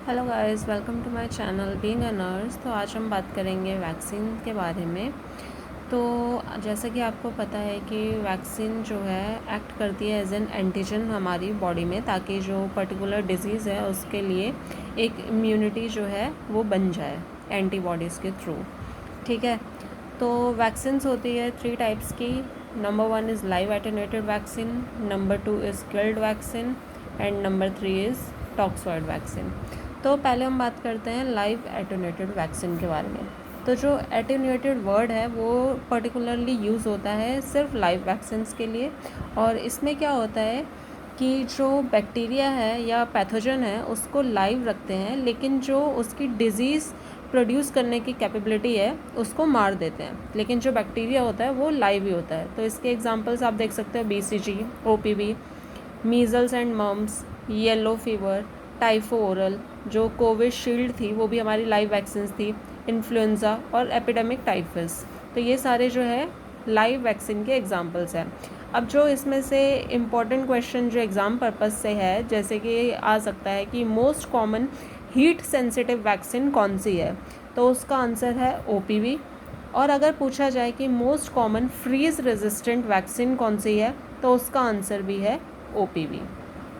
Hello guys, welcome to my channel being a nurse. तो आज हम बात करेंगे वैक्सीन के बारे में। तो जैसा कि आपको पता है कि वैक्सीन जो है एक्ट करती है एज एन एंटीजन हमारी बॉडी में, ताकि जो पर्टिकुलर डिजीज़ है उसके लिए एक इम्यूनिटी जो है वो बन जाए एंटीबॉडीज़ के थ्रू। ठीक है, तो वैक्सीन्स होती है 3 टाइप्स की। Number 1 is live attenuated vaccine, number 2 is killed vaccine and number 3 is toxoid vaccine. तो पहले हम बात करते हैं लाइव एटेन्यूएटेड वैक्सीन के बारे में। तो जो एटेन्यूएटेड वर्ड है वो पर्टिकुलरली यूज़ होता है सिर्फ लाइव वैक्सीन्स के लिए। और इसमें क्या होता है कि जो बैक्टीरिया है या पैथोजन है उसको लाइव रखते हैं, लेकिन जो उसकी डिजीज़ प्रोड्यूस करने की कैपेबिलिटी है उसको मार देते हैं। लेकिन जो बैक्टीरिया होता है वो लाइव ही होता है। तो इसके एग्जांपल्स आप देख सकते हो BCG, OPV, measles and mumps, yellow fever, typho oral, जो कोविशील्ड थी वो भी हमारी लाइव वैक्सीन थी, इन्फ्लुएंज़ा और एपिडेमिक टाइफस। तो ये सारे जो है लाइव वैक्सीन के एग्जांपल्स हैं। अब जो इसमें से इम्पॉर्टेंट क्वेश्चन जो एग्ज़ाम पर्पस से है, जैसे कि आ सकता है कि most common heat sensitive vaccine कौन सी है, तो उसका आंसर है OPV। और अगर पूछा जाए कि most common freeze resistant vaccine कौन सी है, तो उसका आंसर भी है OPV।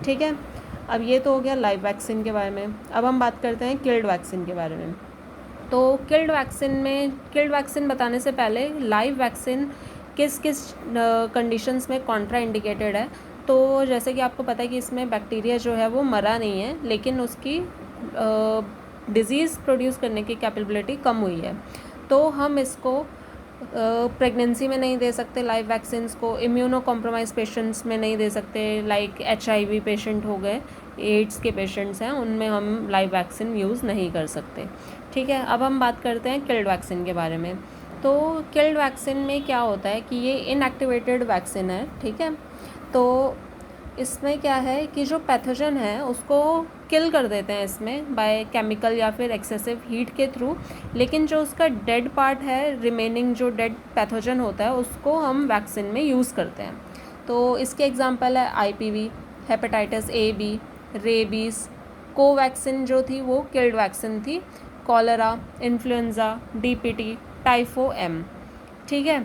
ठीक है, अब ये तो हो गया लाइव वैक्सीन के बारे में। अब हम बात करते हैं किल्ड वैक्सीन के बारे में। तो किल्ड वैक्सीन बताने से पहले लाइव वैक्सीन किस किस कंडीशंस में कॉन्ट्रा इंडिकेटेड है। तो जैसे कि आपको पता है कि इसमें बैक्टीरिया जो है वो मरा नहीं है, लेकिन उसकी डिज़ीज़ प्रोड्यूस करने की कैपेबिलिटी कम हुई है। तो हम इसको प्रेगनेंसी में नहीं दे सकते लाइव वैक्सीन्स को, इम्यूनो कॉम्प्रोमाइज़ पेशेंट्स में नहीं दे सकते, लाइक HIV पेशेंट हो गए, एड्स के पेशेंट्स हैं, उनमें हम लाइव वैक्सीन यूज़ नहीं कर सकते। ठीक है, अब हम बात करते हैं किल्ड वैक्सीन के बारे में। तो किल्ड वैक्सीन में क्या होता है कि ये इनएक्टिवेटेड वैक्सीन है। ठीक है, तो इसमें क्या है कि जो पैथोजन है उसको किल कर देते हैं इसमें बाय केमिकल या फिर एक्सेसिव हीट के थ्रू, लेकिन जो उसका डेड पार्ट है, रिमेनिंग जो डेड पैथोजन होता है, उसको हम वैक्सीन में यूज़ करते हैं। तो इसके एग्जांपल है IPV, hepatitis A B, rabies. Covaxin जो थी वो किल्ड वैक्सीन थी, कॉलरा, इन्फ्लुएंज़ा, DPT, टाइफो M। ठीक है,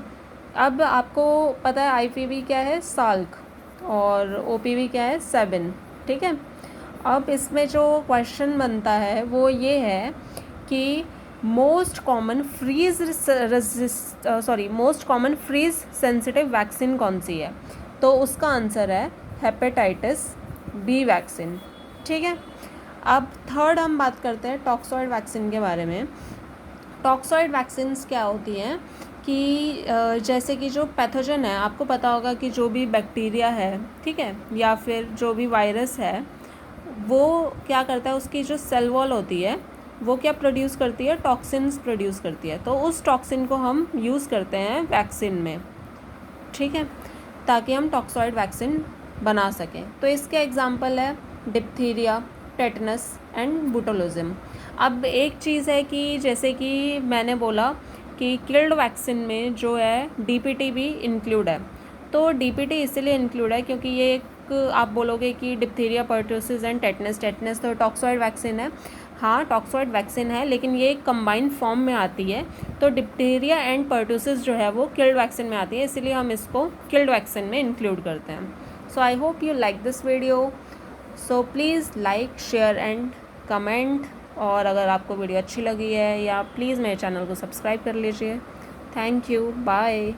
अब आपको पता है IPV क्या है, साल्क, और OPV क्या है, सेबिन। ठीक है, अब इसमें जो क्वेश्चन बनता है वो ये है कि most common freeze sensitive vaccine कौन सी है, तो उसका आंसर है हेपेटाइटिस B वैक्सीन। ठीक है, अब थर्ड हम बात करते हैं टॉक्सॉइड वैक्सीन के बारे में। टॉक्सॉइड वैक्सीन्स क्या होती हैं कि जैसे कि जो पैथोजन है, आपको पता होगा कि जो भी बैक्टीरिया है, ठीक है, या फिर जो भी वायरस है, वो क्या करता है, उसकी जो सेल वॉल होती है वो क्या प्रोड्यूस करती है, टॉक्सिन्स प्रोड्यूस करती है। तो उस टॉक्सिन को हम यूज़ करते हैं वैक्सीन में। ठीक है, ताकि हम टॉक्सॉइड वैक्सीन बना सकें। तो इसके एग्जांपल है डिप्थीरिया, टेटनस एंड बुटोलिज्म। अब एक चीज़ है कि जैसे कि मैंने बोला कि किल्ड वैक्सीन में जो है DPT भी इंक्लूड है। तो DPT इसलिए इंक्लूड है क्योंकि ये एक, आप बोलोगे कि डिप्थीरिया, पर्टूसिस एंड टेटनस तो टॉक्सॉइड वैक्सीन है। हाँ, टॉक्सॉइड वैक्सीन है, लेकिन ये एक कंबाइंड फॉर्म में आती है। तो डिप्थीरिया एंड पर्टूसिस जो है वो किल्ड वैक्सीन में आती है, इसलिए हम इसको किल्ड वैक्सीन में इंक्लूड करते हैं। So I hope you like this video. So please like, share and comment. और अगर आपको वीडियो अच्छी लगी है, या प्लीज़ मेरे चैनल को सब्सक्राइब कर लीजिए। Thank you, bye.